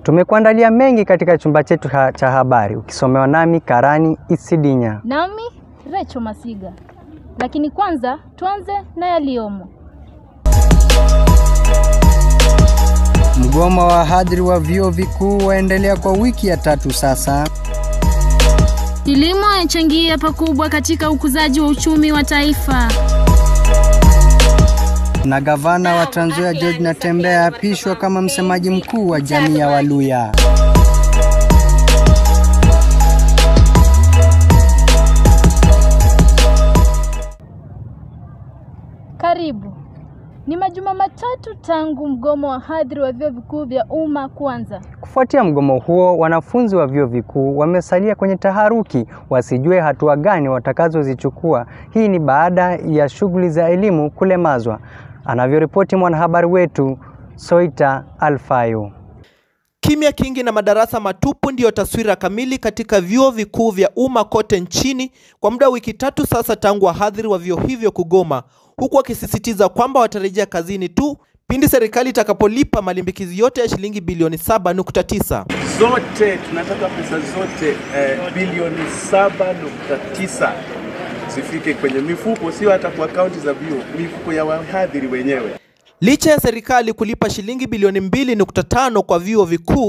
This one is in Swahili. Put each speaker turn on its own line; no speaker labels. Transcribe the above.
Tumekuandalia mengi katika chumba chetu cha habari, ukisomewa nami Karani Isidinya.
Nami Recho Masiga. Lakini kwanza tuanze na yaliomo.
Mgomo wa wahadhiri wa vyuo vikuu waendelea kwa wiki ya 3 sasa.
Kilimo yachangia pakubwa katika ukuzaji wa uchumi wa taifa.
Na gavana wa Trans Nzoia George Natembeya apishwa kama msemaji mkuu wa jamii ya Waluhya.
Karibu. Ni majuma matatu tangu mgomo wa wahadhiri wa vyuo vikuu vya umma kuanza.
Kufuatia mgomo huo, wanafunzi wa vyuo vikuu wamesalia kwenye taharuki, wasijue hatua gani watakazozichukua. Hii ni baada ya shughuli za elimu kulemazwa. Anavyoripoti mwanahabari wetu Soita Alfayo.
Kimya kingi na madarasa matupu ndiyo taswira kamili katika vyuo vikuu vya umma kote nchini kwa muda wiki 3 sasa tangu wahadhiri wa vyuo hivyo kugoma, huku wakisisitiza kwamba watarejea kazini tu pindi serikali itakapolipa malimbikizi yote ya shilingi bilioni 7.9.
Zote tunataka pesa zote bilioni 7.9 zifike kwenye mifuko, sio hata kwa akaunti za vyuo, mifuko ya wahadhiri wenyewe.
Licha ya serikali kulipa shilingi bilioni 2.5 kwa vyuo vikuu,